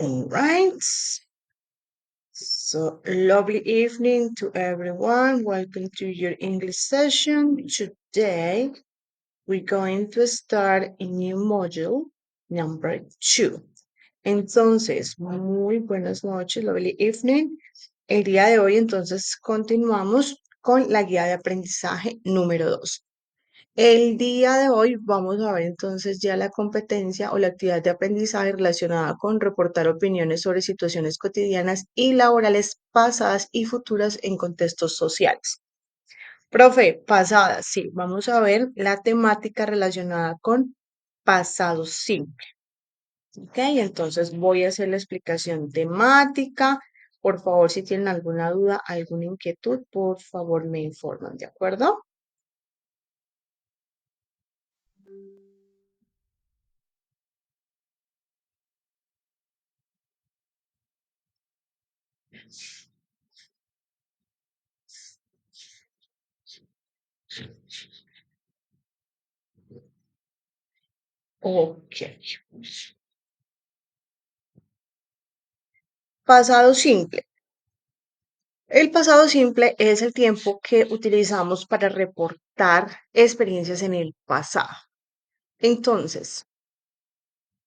All right. So, lovely evening to everyone. Welcome to your English session. Today, we're going to start a new module, number 2. Entonces, muy buenas noches, lovely evening. El día de hoy, entonces, continuamos con la guía de aprendizaje número 2. El día de hoy vamos a ver entonces ya la competencia o la actividad de aprendizaje relacionada con reportar opiniones sobre situaciones cotidianas y laborales pasadas y futuras en contextos sociales. Profe, pasadas, sí, vamos a ver la temática relacionada con pasado simple. Ok, entonces voy a hacer la explicación temática. Por favor, si tienen alguna duda, alguna inquietud, por favor me informan, ¿de acuerdo? Ok. Pasado simple. El pasado simple es el tiempo que utilizamos para reportar experiencias en el pasado. Entonces,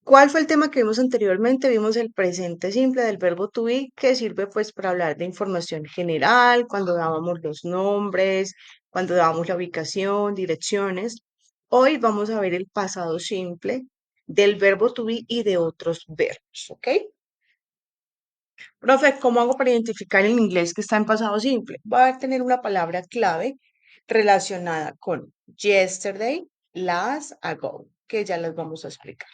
¿cuál fue el tema que vimos anteriormente? Vimos el presente simple del verbo to be, que sirve pues para hablar de información general, cuando dábamos los nombres, cuando dábamos la ubicación, direcciones. Hoy vamos a ver el pasado simple del verbo to be y de otros verbos, ¿ok? Profe, ¿cómo hago para identificar en inglés que está en pasado simple? Va a tener una palabra clave relacionada con yesterday, last, ago, que ya las vamos a explicar.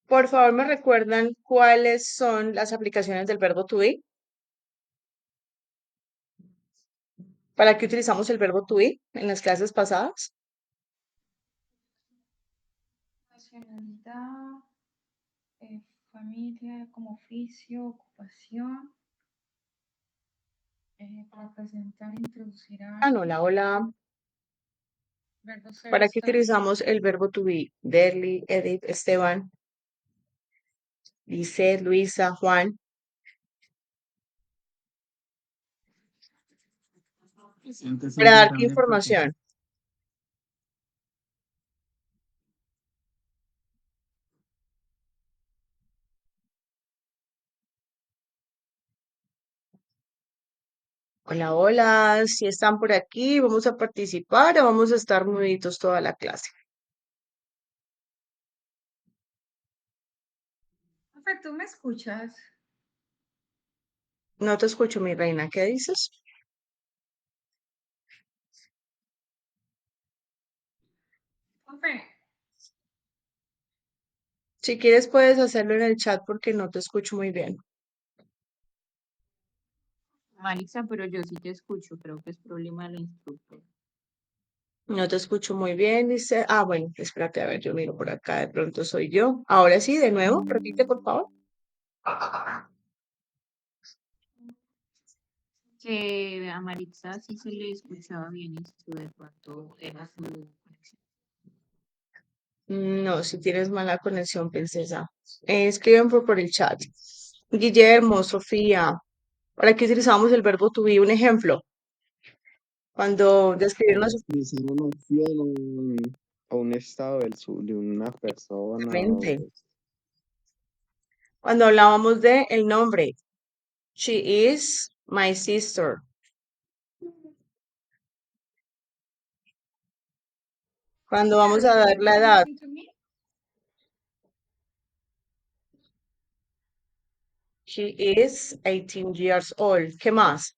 Por favor, ¿me recuerdan cuáles son las aplicaciones del verbo to be? ¿Para qué utilizamos el verbo to be en las clases pasadas? Nacionalidad, familia, como oficio, ocupación, para presentar, introducir a Ah, no, alguien, hola. verbo ser ¿Para qué estar. utilizamos el verbo to be? Derly, Edith, Esteban, Lisette, Luisa, Juan. Presente Para simple dar qué también, profe. información. Hola, hola, si están por aquí, vamos a participar o vamos a estar muditos toda la clase. Profe, ¿tú me escuchas? No te escucho, mi reina, ¿qué dices? Profe, Si quieres puedes hacerlo en el chat porque no te escucho muy bien. Marisa, pero yo sí te escucho, creo que es problema del instructor. No te escucho muy bien, dice. Ah, bueno, espérate, a ver, yo miro por acá, de pronto soy yo. Ahora sí, de nuevo, repite, por favor. Que a Marisa sí se le escuchaba bien y su de pronto era su conexión. No, si tienes mala conexión, princesa. Escriben por el chat. Guillermo, Sofía, ¿para qué utilizamos el verbo to be? Un ejemplo. Cuando describieron a su Decir una acción o un estado de una persona o mente. Cuando hablábamos de el nombre, she is my sister. Cuando vamos a dar la edad, listen to me. she is 18 years old. ¿Qué más?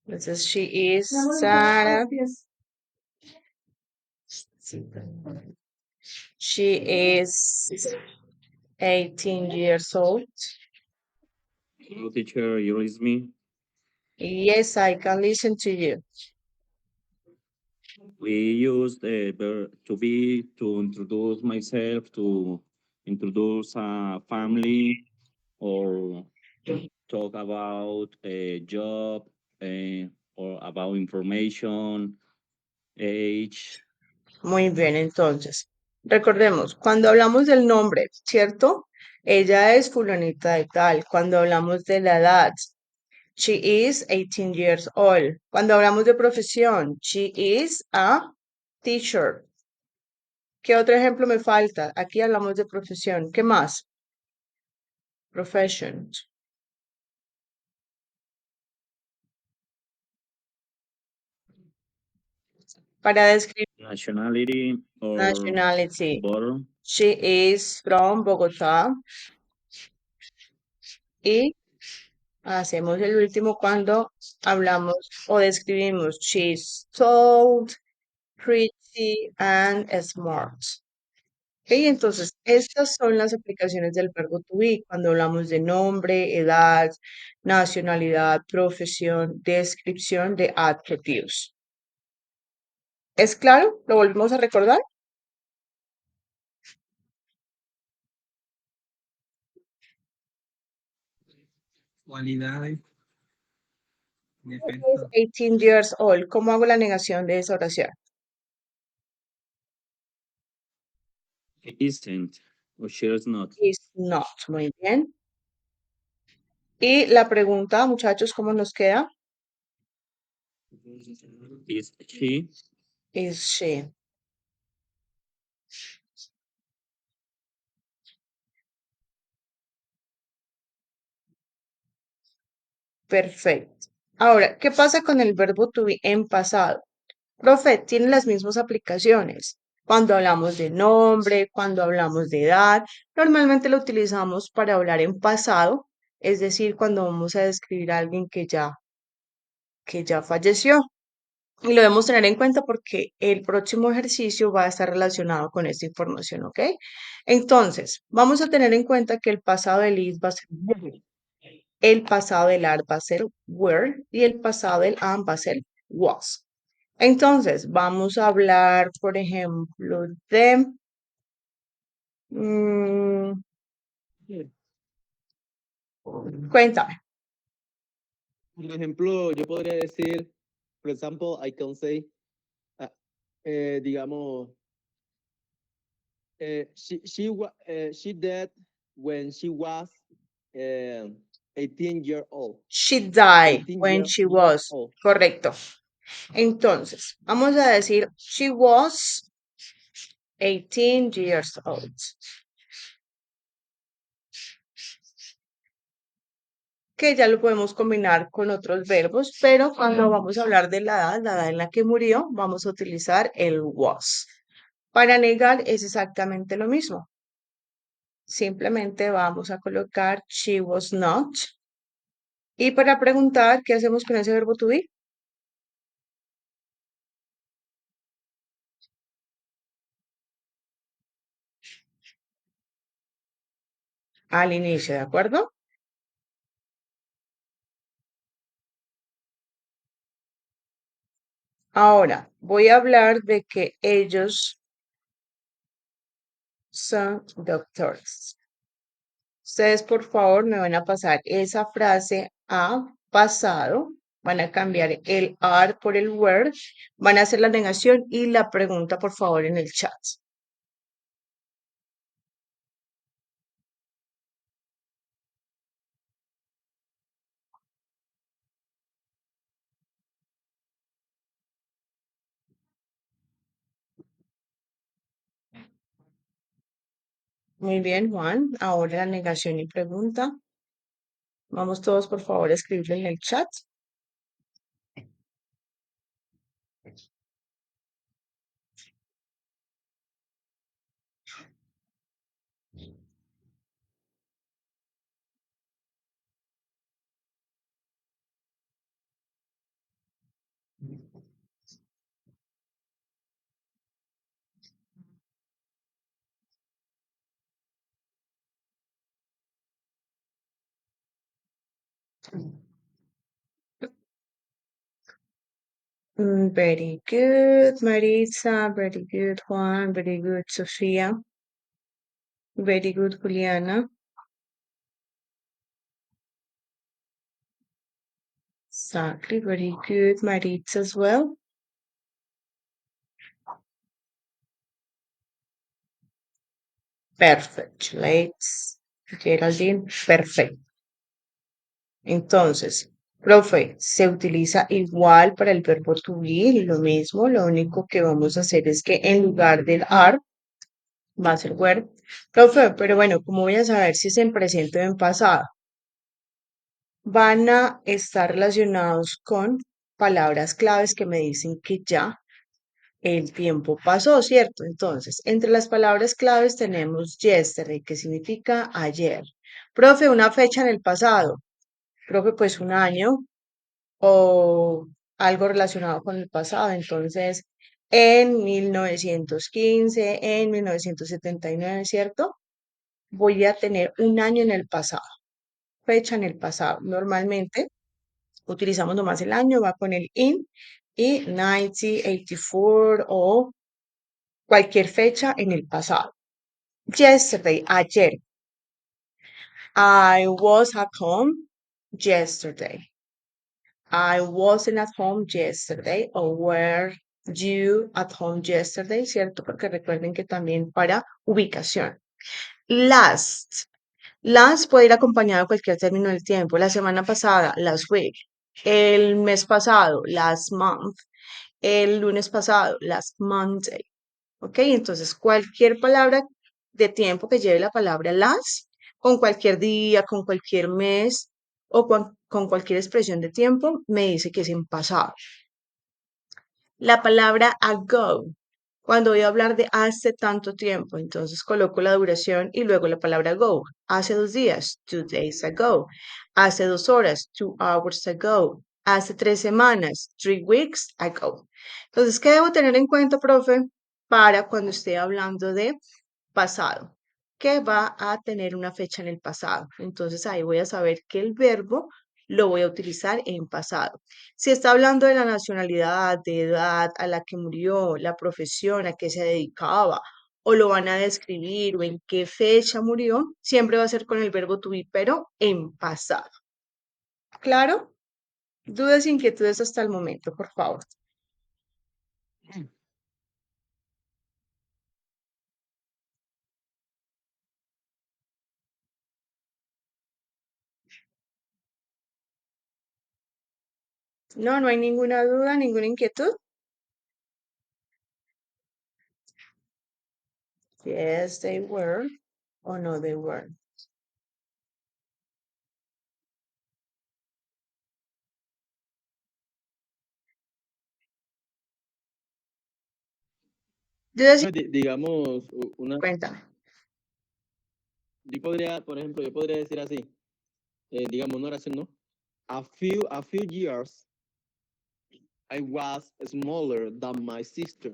Entonces, she is Sarah. She is 18 years old. Hello, teacher, you listen me? Yes, I can listen to you. We use the verb to be to introduce myself, to introduce a family, or talk about a job, or about information, age. Muy bien, entonces. Recordemos, cuando hablamos del nombre, ¿cierto? Ella es fulanita de tal. Cuando hablamos de la edad, she is 18 years old. Cuando hablamos de profesión, she is a teacher. ¿Qué otro ejemplo me falta? Aquí hablamos de profesión. ¿Qué más? Profession. Para describir Nationality or nationality, born. she is from Bogotá. Y hacemos el último cuando hablamos o describimos she's tall, pretty, and smart. Ok, entonces estas son las aplicaciones del verbo to be cuando hablamos de nombre, edad, nacionalidad, profesión, descripción de adjetivos. ¿Es claro? ¿Lo volvemos a recordar? Cualidades, Es defectos. 18 years old. ¿Cómo hago la negación de esa oración? Isn't or she's not. Is not. Muy bien. Y la pregunta, muchachos, ¿cómo nos queda? Is she? Is she. Perfecto. Ahora, ¿qué pasa con el verbo to be en pasado? Profe, tiene las mismas aplicaciones. Cuando hablamos de nombre, cuando hablamos de edad, normalmente lo utilizamos para hablar en pasado, es decir, cuando vamos a describir a alguien que ya falleció. Y lo debemos tener en cuenta porque el próximo ejercicio va a estar relacionado con esta información, ¿ok? Entonces, vamos a tener en cuenta que el pasado del is va a ser were, el pasado del are va a ser were y el pasado del am va a ser was. Entonces, vamos a hablar, por ejemplo, de... mm, cuéntame. Por ejemplo, yo podría decir, for example, I can say, digamos, she died when she was 18 years old. She died 18 when years she was. old. Correcto. Entonces, vamos a decir, she was 18 years old. Que ya lo podemos combinar con otros verbos, pero cuando vamos a hablar de la edad en la que murió, vamos a utilizar el was. Para negar es exactamente lo mismo. Simplemente vamos a colocar she was not. Y para preguntar, ¿qué hacemos con ese verbo to be? Al inicio, ¿de acuerdo? Ahora, voy a hablar de que ellos son doctors. Ustedes, por favor, me van a pasar esa frase a pasado. Van a cambiar el are por el were. Van a hacer la negación y la pregunta, por favor, en el chat. Muy bien, Juan. Ahora la negación y pregunta. Vamos todos, por favor, a escribirlo en el chat. Very good, Maritza. Very good, Juan. Very good, Sofía. Very good, Juliana. Exactly. Very good, Maritza as well. Perfect. Let's, Geraldine. Perfect. Entonces, profe, se utiliza igual para el verbo to be, lo mismo, lo único que vamos a hacer es que en lugar del are va a ser were. Profe, pero bueno, ¿cómo voy a saber si es en presente o en pasado? Van a estar relacionados con palabras claves que me dicen que ya el tiempo pasó, ¿cierto? Entonces, entre las palabras claves tenemos yesterday, que significa ayer. Profe, una fecha en el pasado. Profe, pues un año o algo relacionado con el pasado. Entonces, en 1915, en 1979, ¿cierto? Voy a tener un año en el pasado, fecha en el pasado. Normalmente utilizamos nomás el año, va con el in y 1984 o cualquier fecha en el pasado. Yesterday, ayer. I was at home yesterday. I wasn't at home yesterday. O were you at home yesterday, ¿cierto? Porque recuerden que también para ubicación. Last. Last puede ir acompañado de cualquier término del tiempo. La semana pasada, last week. El mes pasado, last month. El lunes pasado, last Monday. ¿Ok? Entonces, cualquier palabra de tiempo que lleve la palabra last, con cualquier día, con cualquier mes o con cualquier expresión de tiempo, me dice que es en pasado. La palabra ago, cuando voy a hablar de hace tanto tiempo, entonces coloco la duración y luego la palabra ago. Hace 2 días, 2 days ago. Hace 2 horas, 2 hours ago. Hace 3 semanas, 3 weeks ago. Entonces, ¿qué debo tener en cuenta, profe, para cuando esté hablando de pasado? Que va a tener una fecha en el pasado. Entonces, ahí voy a saber que el verbo lo voy a utilizar en pasado. Si está hablando de la nacionalidad, de edad, a la que murió, la profesión a que se dedicaba, o lo van a describir, o en qué fecha murió, siempre va a ser con el verbo to be, pero en pasado. ¿Claro? Dudas, inquietudes hasta el momento, por favor. No, no hay ninguna duda, ninguna inquietud. Yes, they were. O no, they weren't. Dudas, Digamos, cuéntame. yo podría, por ejemplo, yo podría decir así, digamos, una oración, ¿no? A few years, I was smaller than my sister.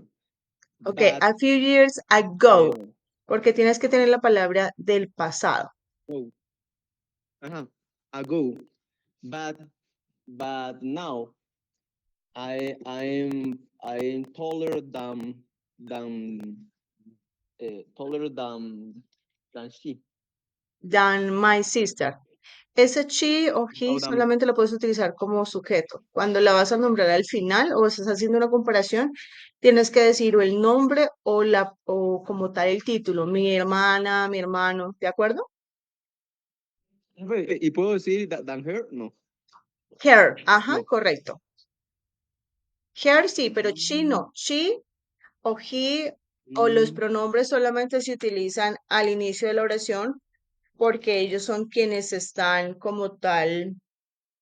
Ok, But, a few years ago, eh, porque tienes que tener la palabra del pasado. oh, ago. But now I'm taller than she. Than my sister. Ese she o he Oh, solamente lo puedes utilizar como sujeto. Cuando la vas a nombrar al final o estás haciendo una comparación, tienes que decir o el nombre o como tal el título. Mi hermana, mi hermano, ¿de acuerdo? ¿Y puedo decir than her? No. Her, ajá, No. correcto. Her sí, pero she no. She o he o los pronombres solamente se utilizan al inicio de la oración porque ellos son quienes están como tal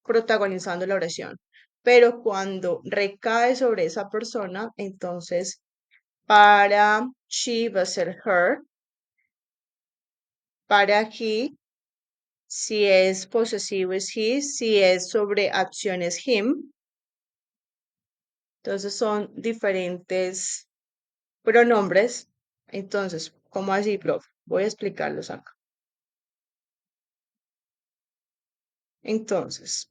protagonizando la oración. Pero cuando recae sobre esa persona, entonces para she va a ser her, para he, si es posesivo es he, si es sobre acción es him. Entonces son diferentes pronombres. Entonces, ¿cómo así, profe? Voy a explicarlos acá. Entonces,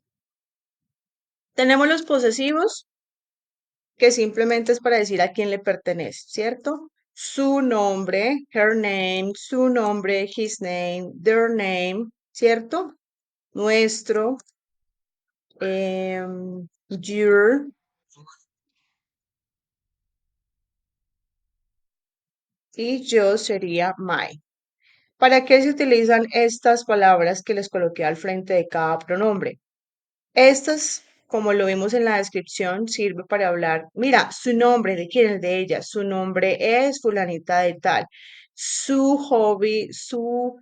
tenemos los posesivos, que simplemente es para decir a quién le pertenece, ¿cierto? Su nombre, her name, su nombre, his name, their name, ¿cierto? Nuestro, your, y yo sería my. ¿Para qué se utilizan estas palabras que les coloqué al frente de cada pronombre? Estas, como lo vimos en la descripción, sirve para hablar, mira, su nombre, ¿de quién es de ella? Su nombre es fulanita de tal. Su hobby, su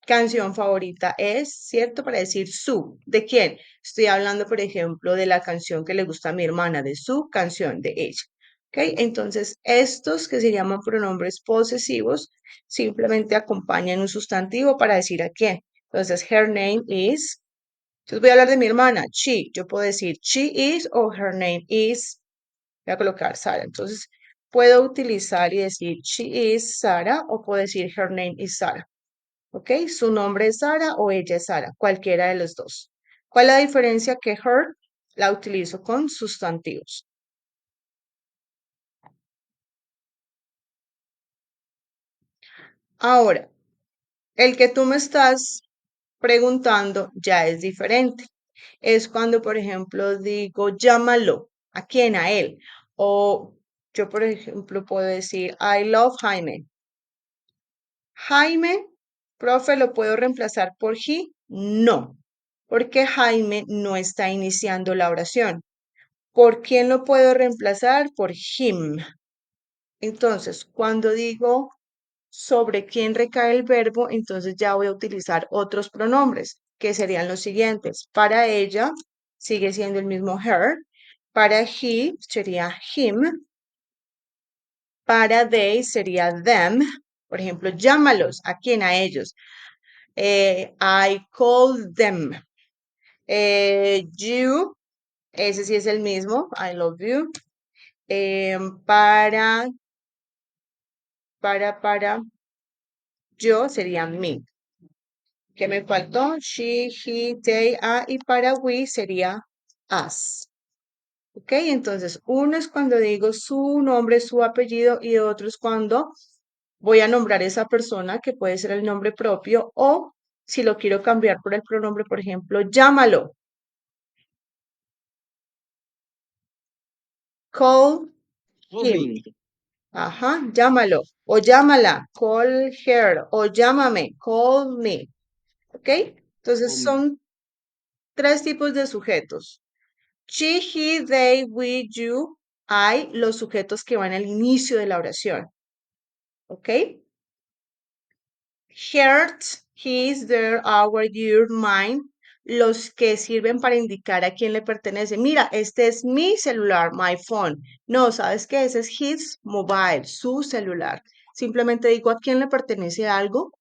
canción favorita es, ¿cierto? Para decir su, ¿de quién? Estoy hablando, por ejemplo, de la canción que le gusta a mi hermana, de su canción, de ella. ¿Ok? Entonces, estos que se llaman pronombres posesivos simplemente acompañan un sustantivo para decir a quién. Entonces, her name is. Entonces voy a hablar de mi hermana, she. Yo puedo decir she is o her name is. Voy a colocar Sara. Entonces puedo utilizar y decir she is Sara o puedo decir her name is Sara. ¿Ok? Su nombre es Sara o ella es Sara. Cualquiera de los dos. ¿Cuál es la diferencia? Que her la utilizo con sustantivos. Ahora, el que tú me estás preguntando ya es diferente. Es cuando, por ejemplo, digo llámalo. ¿A quién? A él. O yo, por ejemplo, puedo decir I love Jaime. Jaime, profe, ¿lo puedo reemplazar por he? No, porque Jaime no está iniciando la oración. ¿Por quién lo puedo reemplazar? Por him. Entonces, cuando digo sobre quién recae el verbo, entonces ya voy a utilizar otros pronombres, que serían los siguientes. Para ella sigue siendo el mismo her. Para he sería him. Para they sería them. Por ejemplo, llámalos. ¿A quién? A ellos. I call them. You, ese sí es el mismo. I love you. Para yo sería me. ¿Qué me faltó? She, he, they, y para we sería us. ¿Ok? Entonces, uno es cuando digo su nombre, su apellido y otro es cuando voy a nombrar esa persona que puede ser el nombre propio o si lo quiero cambiar por el pronombre, por ejemplo, llámalo. Call him. Joven. Ajá, llámalo. O llámala. Call her. O llámame. Call me. ¿Ok? Entonces son tres tipos de sujetos. She, he, they, we, you. Hay los sujetos que van al inicio de la oración. ¿Ok? Heart, his, their, our, your, mine. Los que sirven para indicar a quién le pertenece. Mira, este es mi celular, my phone. No, ¿sabes qué? Ese es his mobile, su celular. Simplemente digo a quién le pertenece algo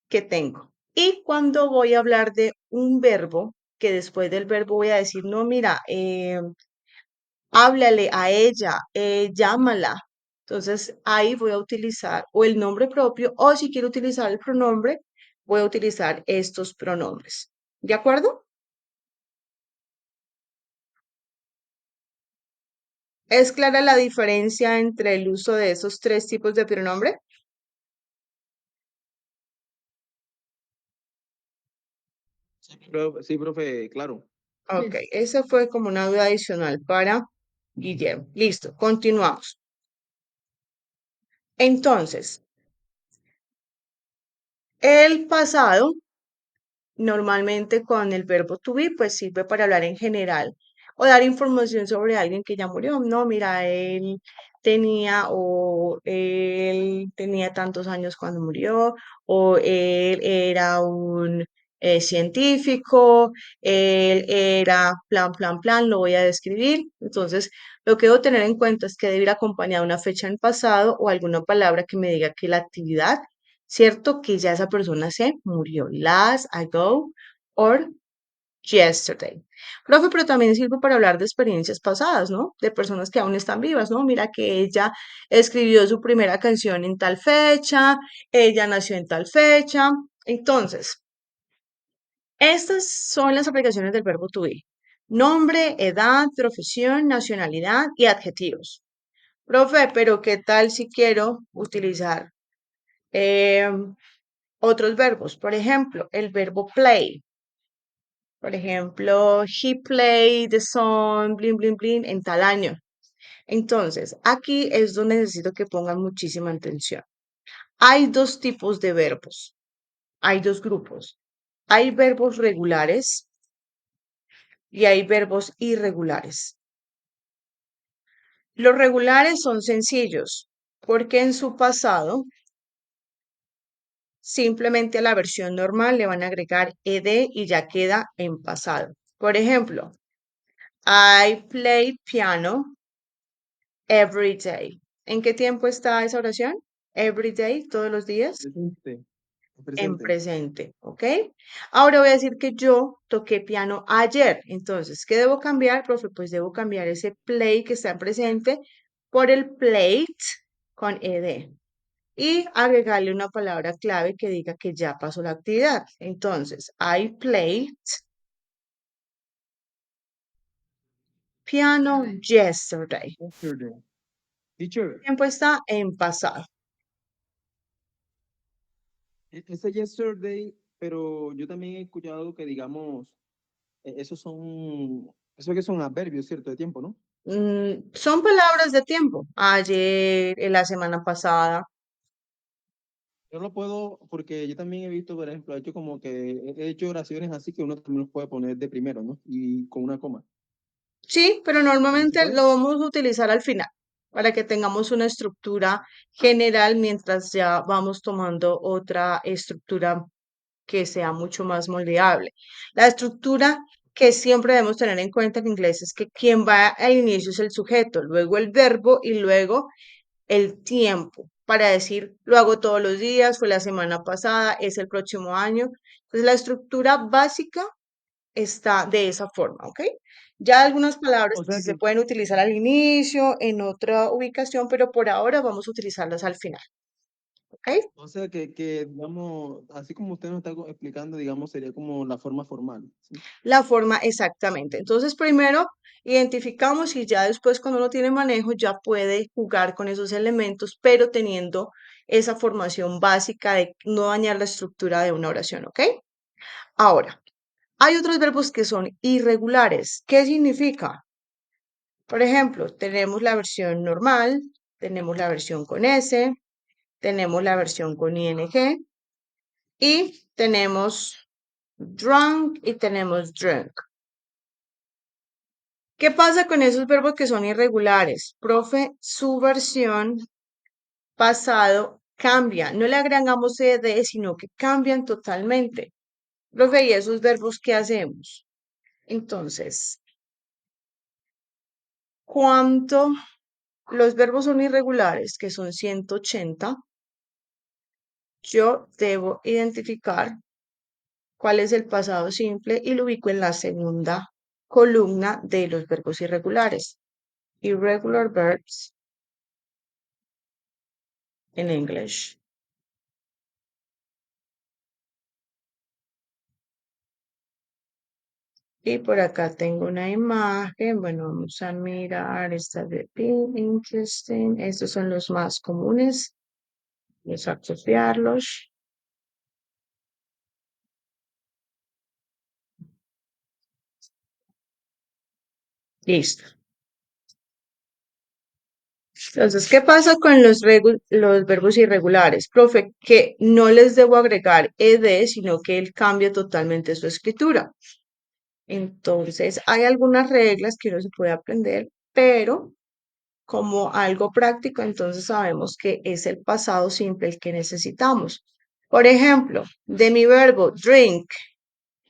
que tengo. Y cuando voy a hablar de un verbo, que después del verbo voy a decir, no, mira, háblale a ella, llámala. Entonces ahí voy a utilizar o el nombre propio o si quiero utilizar el pronombre, voy a utilizar estos pronombres. ¿De acuerdo? ¿Es clara la diferencia entre el uso de esos tres tipos de pronombre? Sí, profe, claro. Ok, esa fue como una duda adicional para Guillermo. Listo, continuamos. Entonces, el pasado normalmente con el verbo to be, pues sirve para hablar en general o dar información sobre alguien que ya murió. No, mira, él tenía tantos años cuando murió, o él era un científico, él era plan, lo voy a describir. Entonces, lo que debo tener en cuenta es que debe ir acompañada de una fecha en pasado o alguna palabra que me diga que la actividad, ¿cierto? Que ya esa persona se murió. Last ago or yesterday. Profe, pero también sirve para hablar de experiencias pasadas, ¿no? De personas que aún están vivas, ¿no? Mira que ella escribió su primera canción en tal fecha, ella nació en tal fecha. Entonces, Estas son las aplicaciones del verbo to be. Nombre, edad, profesión, nacionalidad y adjetivos. Profe, pero ¿qué tal si quiero utilizar otros verbos? Por ejemplo, el verbo play. Por ejemplo, he played the song, bling, bling, bling, en tal año. Entonces, aquí es donde necesito que pongan muchísima atención. Hay dos tipos de verbos. Hay dos grupos. Hay verbos regulares y hay verbos irregulares. Los regulares son sencillos porque en su pasado simplemente a la versión normal le van a agregar ed y ya queda en pasado. Por ejemplo, I play piano every day. ¿En qué tiempo está esa oración? Every day, todos los días. Presente. En Presente. presente, ¿ok? Ahora voy a decir que yo toqué piano ayer. Entonces, ¿qué debo cambiar, profe? Pues debo cambiar ese play que está en presente por el plate con ed y agregarle una palabra clave que diga que ya pasó la actividad. Entonces, I played piano yesterday. Yesterday. Teacher, El tiempo está en pasado. ese yesterday, pero yo también he escuchado que, digamos, eso que son adverbios, ¿cierto? De tiempo, ¿no? Son palabras de tiempo. Ayer, la semana pasada. Yo lo puedo, porque yo también he visto, por ejemplo, he hecho como que he hecho oraciones así que uno también los puede poner de primero, ¿no? Y con una coma. Sí, pero ¿También se normalmente puede? lo vamos a utilizar al final para que tengamos una estructura general mientras ya vamos tomando otra estructura que sea mucho más moldeable. La estructura que siempre debemos tener en cuenta en inglés es que quien va al inicio es el sujeto, luego el verbo y luego el tiempo para decir lo hago todos los días, fue la semana pasada, es el próximo año. Entonces la estructura básica está de esa forma, ¿ok? Ya algunas palabras O sí sea se que, pueden utilizar al inicio, en otra ubicación, pero por ahora vamos a utilizarlas al final, ¿ok? digamos, así como usted nos está explicando, digamos, sería como la forma formal, ¿sí? La forma exactamente. Entonces, primero identificamos y ya después cuando uno tiene manejo ya puede jugar con esos elementos, pero teniendo esa formación básica de no dañar la estructura de una oración, ¿ok? Ahora, hay otros verbos que son irregulares. ¿Qué significa? Por ejemplo, tenemos la versión normal, tenemos la versión con S, tenemos la versión con ing y tenemos drunk y tenemos drunk. ¿Qué pasa con esos verbos que son irregulares? Profe, su versión pasado cambia. No le agregamos ed, sino que cambian totalmente. Profe, ¿y esos verbos qué hacemos? Entonces, cuando los verbos son irregulares, que son 180, yo debo identificar cuál es el pasado simple y lo ubico en la segunda columna de los verbos irregulares. Irregular verbs in English. Y por acá tengo una imagen. Bueno, vamos a mirar esta de being interesting. Estos son los más comunes. Vamos a copiarlos. Listo. Entonces, ¿qué pasa con los verbos irregulares? Profe, que no les debo agregar ed, sino que él cambia totalmente su escritura. Entonces, hay algunas reglas que uno se puede aprender, pero como algo práctico, entonces sabemos que es el pasado simple el que necesitamos. Por ejemplo, de mi verbo drink,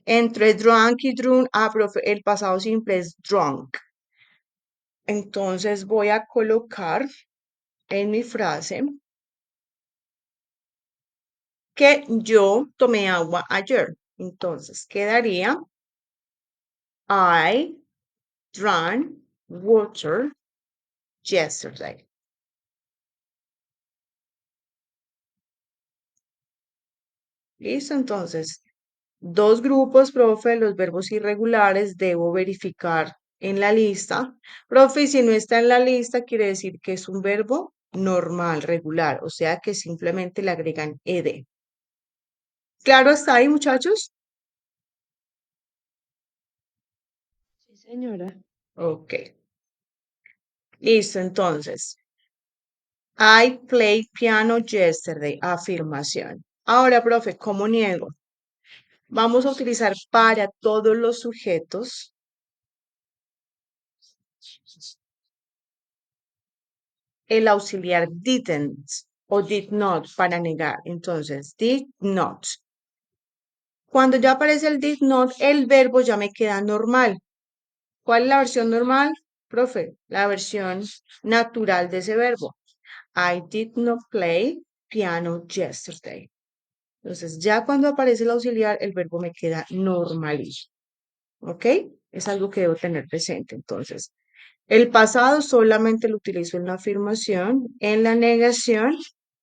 entre drunk y drunk, profe, el pasado simple es drunk. Entonces voy a colocar en mi frase que yo tomé agua ayer. Entonces quedaría I drank water yesterday. Listo, entonces Dos grupos, profe, los verbos irregulares debo verificar en la lista. Profe, y si no está en la lista, quiere decir que es un verbo normal, regular, o sea que simplemente le agregan ed. ¿Claro hasta ahí, muchachos? Sí, señora. Ok. Listo, entonces. I played piano yesterday. Afirmación. Ahora, profe, ¿cómo niego? Vamos a utilizar para todos los sujetos el auxiliar didn't o did not para negar. Entonces, did not. Cuando ya aparece el did not, el verbo ya me queda normal. ¿Cuál es la versión normal, profe? La versión natural de ese verbo. I did not play piano yesterday. Entonces, ya cuando aparece el auxiliar, el verbo me queda normalito. ¿Ok? Es algo que debo tener presente. Entonces, el pasado solamente lo utilizo en la afirmación. En la negación,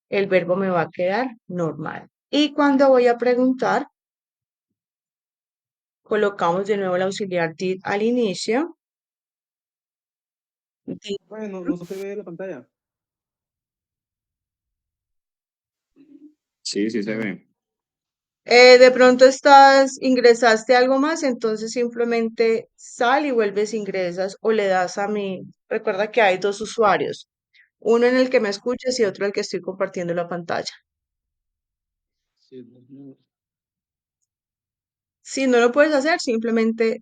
el verbo me va a quedar normal. Y cuando voy a preguntar, colocamos de nuevo el auxiliar did al inicio. Did. Bueno, no se ve la pantalla. Sí, sí se ve. De pronto ingresaste algo más, entonces simplemente sal y vuelves, ingresas o le das a mí. Recuerda que hay dos usuarios, uno en el que me escuches y otro en el que estoy compartiendo la pantalla. Sí, Si no lo puedes hacer, simplemente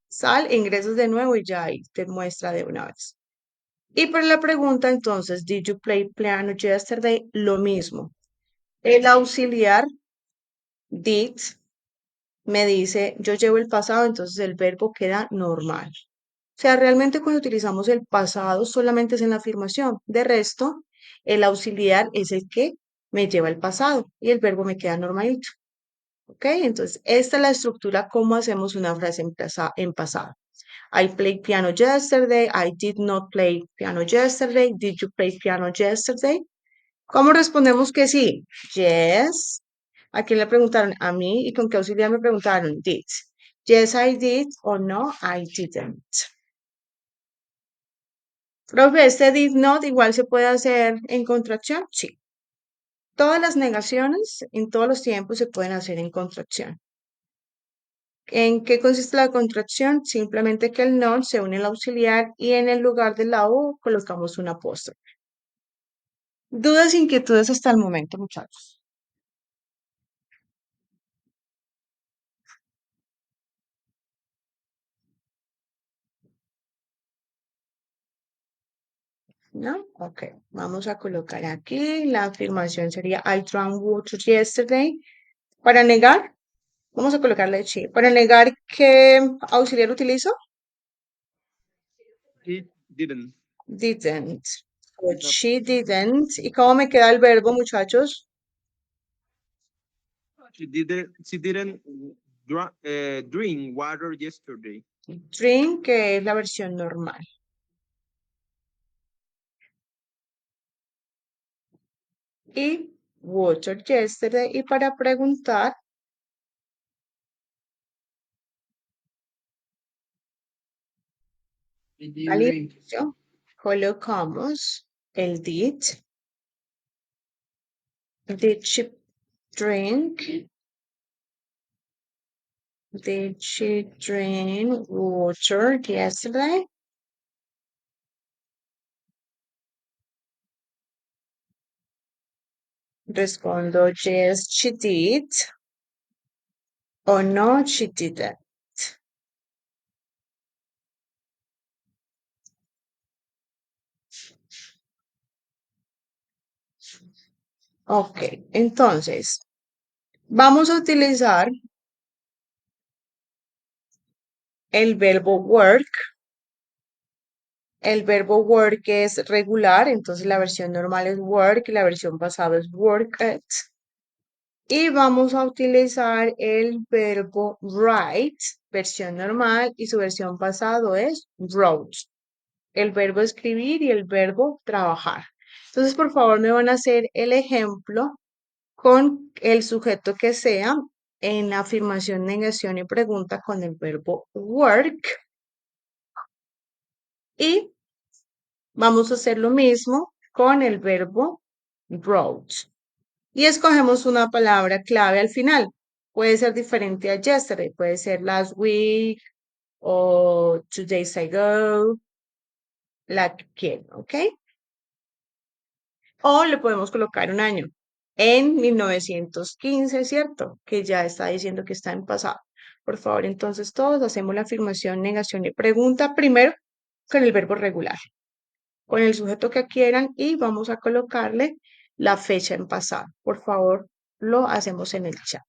sal, ingresas de nuevo y ya ahí te muestra de una vez. Y para la pregunta, entonces, did you play piano yesterday? Lo mismo. El auxiliar did me dice, yo llevo el pasado, entonces el verbo queda normal. O sea, realmente cuando utilizamos el pasado solamente es en la afirmación. De resto, el auxiliar es el que me lleva el pasado y el verbo me queda normalito. ¿Ok? Entonces, esta es la estructura, cómo hacemos una frase en pasado. I played piano yesterday. I did not play piano yesterday. Did you play piano yesterday? ¿Cómo respondemos que sí? Yes. ¿A quién le preguntaron? A mí. ¿Y con qué auxiliar me preguntaron? Did. Yes, I did o no, I didn't. Profe, este did not igual se puede hacer en contracción. Sí. Todas las negaciones en todos los tiempos se pueden hacer en contracción. ¿En qué consiste la contracción? Simplemente que el not se une al auxiliar y en el lugar de la U colocamos una apóstrofe. ¿Dudas, inquietudes hasta el momento, muchachos? ¿No? Ok. Vamos a colocar aquí. La afirmación sería I drank water yesterday. Para negar, vamos a colocarle sí. Para negar, ¿qué auxiliar utilizo? He didn't. Didn't. So she didn't. ¿Y cómo me queda el verbo, muchachos? She didn't drink water yesterday. Drink, que es la versión normal. Y water yesterday. Y para preguntar, al inicio, colocamos el did. Did she drink? Did she drink water yesterday? Respondo, yes, she did. O no, she didn't. Ok, entonces, vamos a utilizar el verbo work. El verbo work es regular, entonces la versión normal es work y la versión pasada es worked. Y vamos a utilizar el verbo write, versión normal, y su versión pasado es wrote. El verbo escribir y el verbo trabajar. Entonces, por favor, me van a hacer el ejemplo con el sujeto que sea en afirmación, negación y pregunta con el verbo work. Y vamos a hacer lo mismo con el verbo wrote. Y escogemos una palabra clave al final. Puede ser diferente a yesterday, puede ser last week o 2 days ago, la que quieran, ¿ok? O le podemos colocar un año. En 1915, ¿cierto? Que ya está diciendo que está en pasado. Por favor, entonces todos hacemos la afirmación, negación y pregunta primero con el verbo regular, con el sujeto que quieran y vamos a colocarle la fecha en pasado. Por favor, lo hacemos en el chat.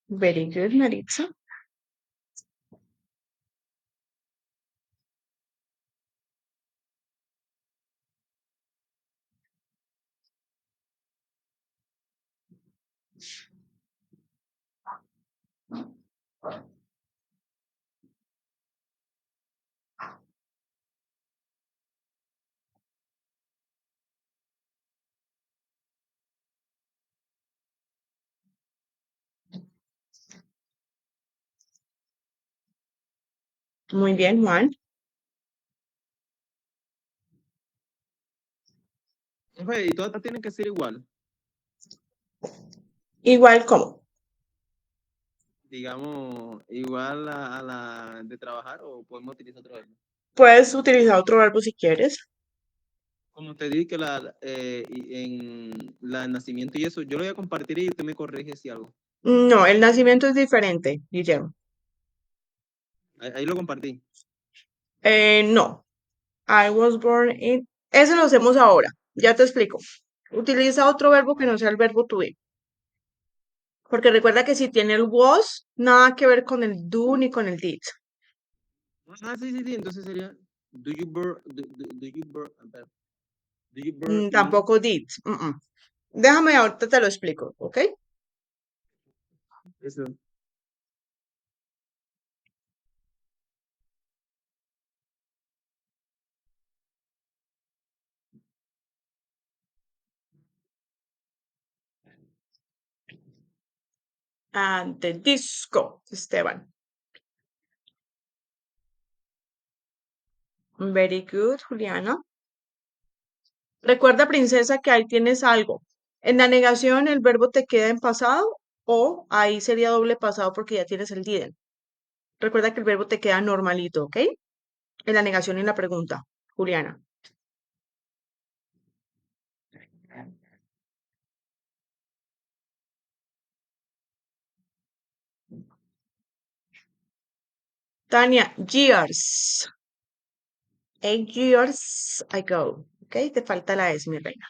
Very good, Maritza. Muy bien, Juan. Profe, y todas tienen que ser igual. Igual como. Digamos, igual a la de trabajar o podemos utilizar otro verbo. Puedes utilizar otro verbo si quieres. Como te dije que en la de nacimiento y eso, yo lo voy a compartir y usted me corrige si algo. No, el nacimiento es diferente, Guillermo. Ahí lo compartí. No. I was born in. Eso lo hacemos ahora. Ya te explico. Utiliza otro verbo que no sea el verbo to be. Porque recuerda que si tiene el was, nada que ver con el do ni con el did. Sí. Entonces sería, do you burn, do you burn in? Tampoco did. Déjame ahorita te lo explico, ¿ok? Eso. And the disco, Esteban. Very good, Juliana. Recuerda, princesa, que ahí tienes algo. En la negación el verbo te queda en pasado o ahí sería doble pasado porque ya tienes el didn't. Recuerda que el verbo te queda normalito, ¿ok? En la negación y en la pregunta, Juliana. Tania, years. 8 years ago. ¿Ok? Te falta la S, mi reina.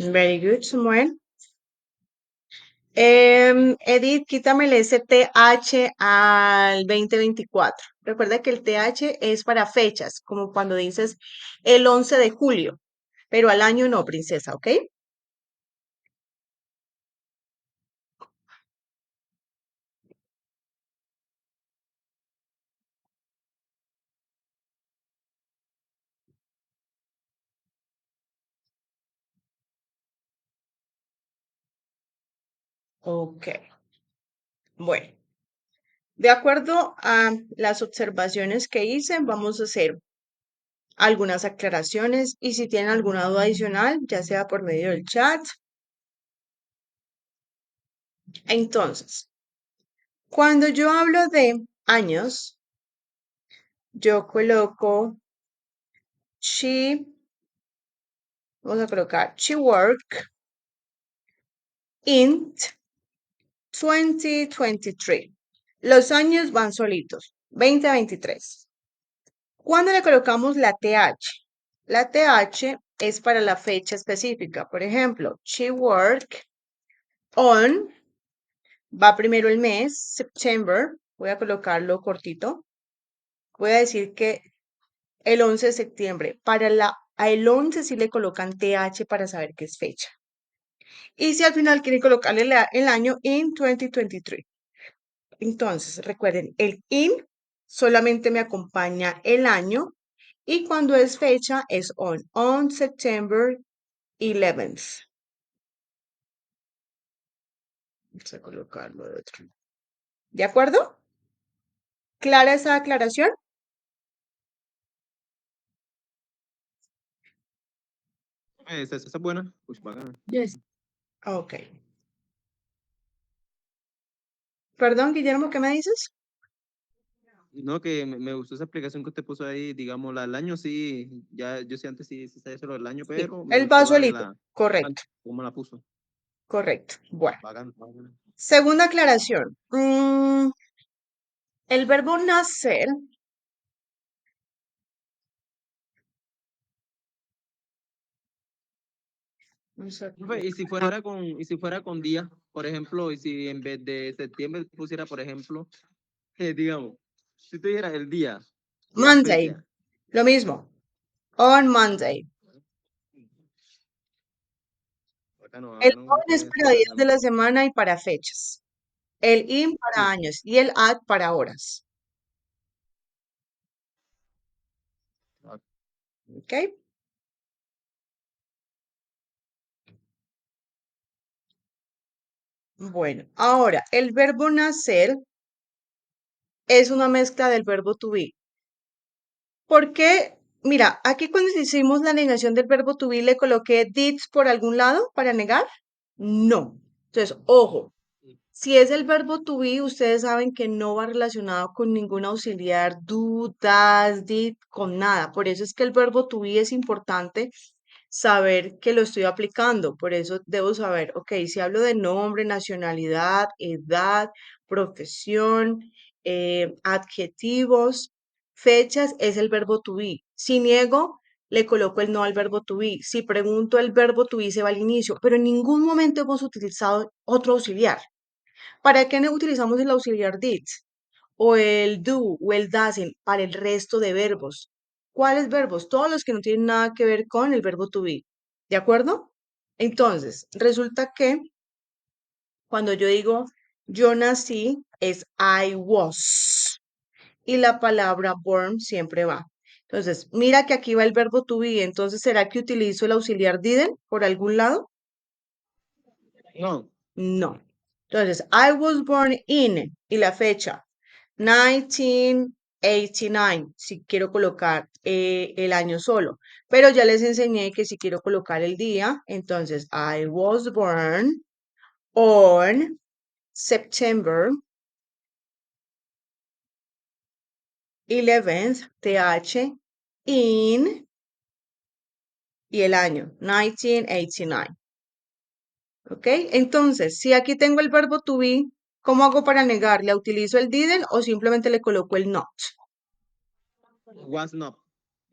Very good, Samuel. Edith, quítame el STH al 2024. Recuerda que el TH es para fechas, como cuando dices el 11 de julio, pero al año no, princesa, ¿ok? Ok. Bueno, de acuerdo a las observaciones que hice, vamos a hacer algunas aclaraciones y si tienen alguna duda adicional, ya sea por medio del chat. Entonces, cuando yo hablo de años, yo coloco she, vamos a colocar she work in 2023. Los años van solitos, 2023. ¿Cuándo le colocamos la TH? La TH es para la fecha específica. Por ejemplo, she work on, va primero el mes, September. Voy a colocarlo cortito. Voy a decir que el 11 de septiembre. A el 11 sí le colocan TH para saber qué es fecha. Y si al final quieren colocarle el año in 2023. Entonces, recuerden, el in solamente me acompaña el año y cuando es fecha es on September 11th. Vamos a colocarlo de otro. ¿De acuerdo? ¿Clara esa aclaración? Esa es buena. Pues bacana. Yes. Ok. Perdón, Guillermo, ¿qué me dices? No, que me gustó esa explicación que usted puso ahí, digamos, la del año sí, ya, yo sí antes sí sabía eso del año, Sí, pero me el va gustó la de solito. la, Correcto, cómo la puso. correcto. Bueno, Bacán, bacán. segunda aclaración. El verbo nacer vamos a Profe, y si fuera con día, por ejemplo, y si en vez de septiembre pusiera, por ejemplo, digamos, si te dijera el día, la Monday, fecha, lo mismo. On Monday. bacano, El bacano, on es esa para días de explicación. la semana y para fechas. El in para Sí, años y el at para horas. bacán. ¿Ok? Bueno, ahora el verbo nacer es una mezcla del verbo to be. ¿Por qué? Mira, aquí cuando hicimos la negación del verbo to be le coloqué did por algún lado para negar. No. Entonces, ojo, si es el verbo to be, ustedes saben que no va relacionado con ningún auxiliar, do, does, did, con nada. Por eso es que el verbo to be es importante saber que lo estoy aplicando. Por eso debo saber, ok, si hablo de nombre, nacionalidad, edad, profesión, adjetivos, fechas, es el verbo to be. Si niego, le coloco el no al verbo to be. Si pregunto, el verbo to be se va al inicio, pero en ningún momento hemos utilizado otro auxiliar. ¿Para qué no utilizamos el auxiliar did? O el do o el doesn't para el resto de verbos. ¿Cuáles verbos? Todos los que no tienen nada que ver con el verbo to be. ¿De acuerdo? Entonces, resulta que cuando yo digo yo nací es I was y la palabra born siempre va. Entonces, mira que aquí va el verbo to be. Entonces, ¿será que utilizo el auxiliar didn't por algún lado? No, No. Entonces, I was born in y la fecha 1989, si quiero colocar el año solo. Pero ya les enseñé que si quiero colocar el día, entonces I was born on September 11th, TH, in y el año 1989. ¿Ok? Entonces, si aquí tengo el verbo to be, ¿cómo hago para negar? ¿Le utilizo el didn't o simplemente le coloco el not? was not, o wasn't.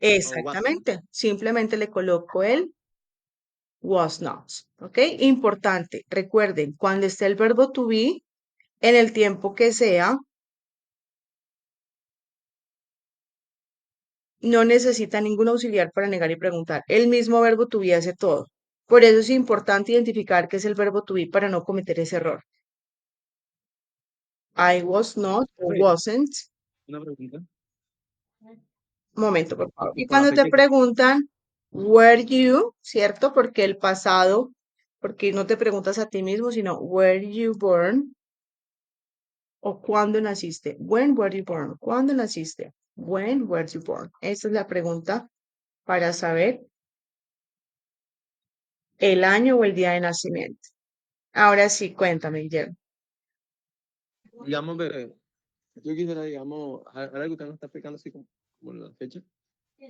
Exactamente, simplemente le coloco el was not. ¿Ok? Importante, recuerden, cuando esté el verbo to be, en el tiempo que sea, no necesita ningún auxiliar para negar y preguntar. El mismo verbo to be hace todo. Por eso es importante identificar qué es el verbo to be para no cometer ese error. I was not o Profe, wasn't. una pregunta. Momento, por favor. Y Con la cuando te fecha, preguntan, were you, ¿cierto? Porque el pasado, porque no te preguntas a ti mismo, sino were you born o cuándo naciste. When were you born? ¿Cuándo naciste? When were you born? Esa es la pregunta para saber el año o el día de nacimiento. Ahora sí, cuéntame, Guillermo. digamos, Yo quisiera, digamos, ahora que usted nos está explicando así como la fecha,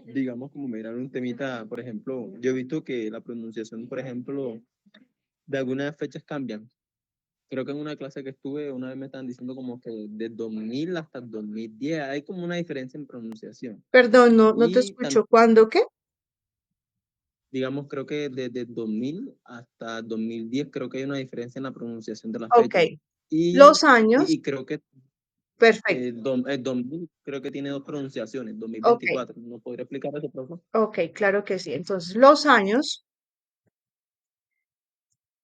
digamos, como mirar un temita, por ejemplo, yo he visto que la pronunciación, por ejemplo, de algunas fechas cambian. Creo que en una clase que estuve, una vez me estaban diciendo como que de 2000 hasta 2010 hay como una diferencia en pronunciación. Perdón, no te Y escucho. ¿Cuándo qué? digamos, creo que desde 2000 hasta 2010 creo que hay una diferencia en la pronunciación de las Ok. fechas. Y, Los años, y creo que perfecto. el 2000 creo que tiene dos pronunciaciones, Ok, 2024. ¿No podría explicar eso, por favor? ok, claro que sí. Entonces, los años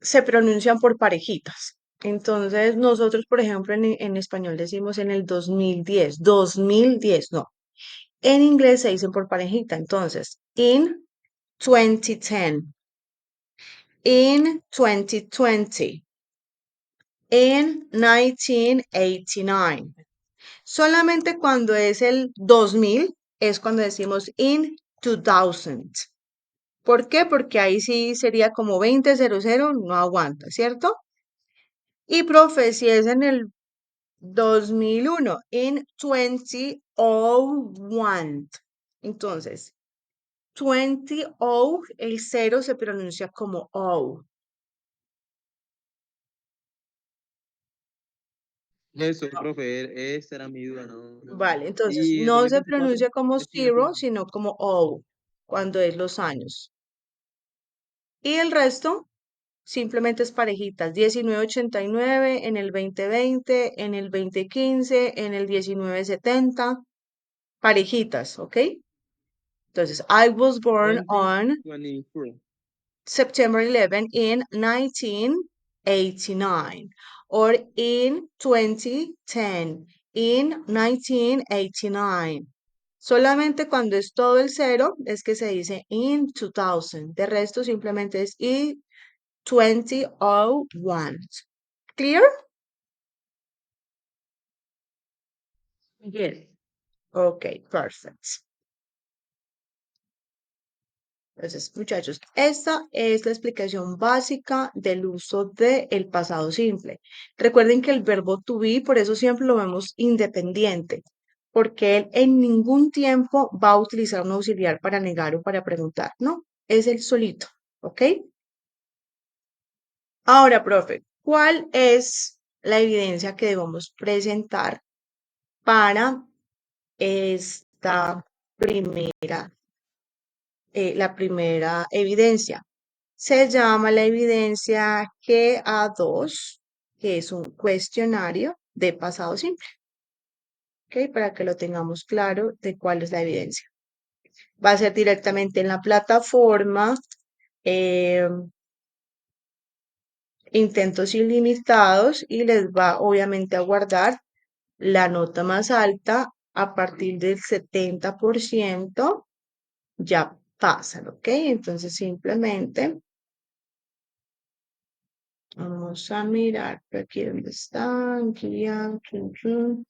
se pronuncian por parejitas. Entonces, nosotros, por ejemplo, en español decimos en el 2010, no. En inglés se dicen por parejita. Entonces, in 2010, in 2020, in 1989. Solamente cuando es el 2000 es cuando decimos in 2000. ¿Por qué? Porque ahí sí sería como 2000, no aguanta, ¿cierto? Y profe, si es en el 2001, in 2001. Entonces, 20 o, el cero se pronuncia como O. Eso, profe, esa era mi duda, ¿no? Vale, entonces Y no se 2024 pronuncia como sigue zero, siendo. sino como O, cuando es los años. Y el resto simplemente es parejitas. 1989 en el 2020, en el 2015, en el 1970. Parejitas, ¿ok? Entonces, I was born on 2024. September 11 in 1989 or in 2010, in 1989. Solamente cuando es todo el cero es que se dice in 2000. De resto simplemente es in 2001. ¿Clear? Yes. Ok, perfect. Entonces, muchachos, esta es la explicación básica del uso del pasado simple. Recuerden que el verbo to be, por eso siempre lo vemos independiente, porque él en ningún tiempo va a utilizar un auxiliar para negar o para preguntar, ¿no? Es el solito, ¿ok? Ahora, profe, ¿cuál es la evidencia que debemos presentar para esta primera, la primera evidencia? Se llama la evidencia GA2, que es un cuestionario de pasado simple, ¿ok? Para que lo tengamos claro de cuál es la evidencia. Va a ser directamente en la plataforma eh, Intentos Ilimitados y les va obviamente a guardar la nota más alta a partir del 70%, ya pasan, ¿ok? Entonces simplemente vamos a mirar por aquí dónde están. Guía, chun, chun.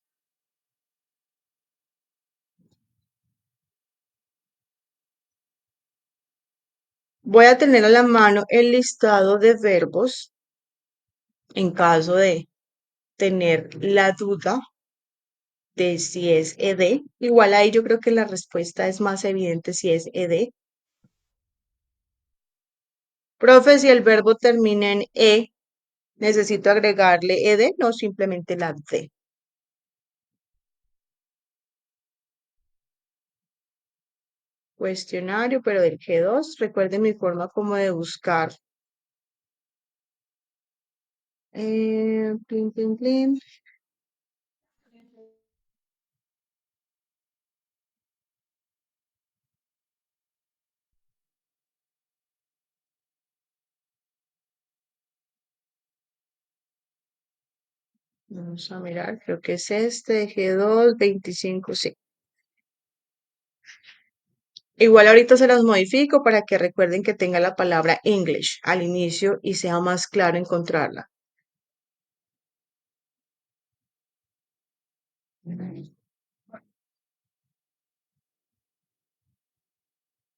Voy a tener a la mano el listado de verbos en caso de tener la duda de si es ed. Igual ahí yo creo que la respuesta es más evidente si es ed. Profe, si el verbo termina en e, necesito agregarle ed, no simplemente la d. Cuestionario, pero del G2. Recuerden mi forma como de buscar. Plin, plin, plin. Vamos a mirar, creo que es este, G2, 25, sí. Igual ahorita se las modifico para que recuerden que tenga la palabra English al inicio y sea más claro encontrarla.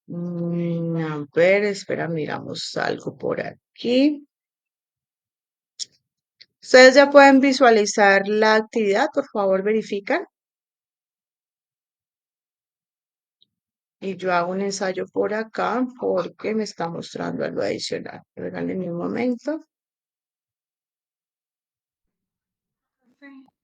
A ver, espera, miramos algo por aquí. Ustedes ya pueden visualizar la actividad, por favor, verifican. Y yo hago un ensayo por acá porque me está mostrando algo adicional. Regálenme un momento. Profe,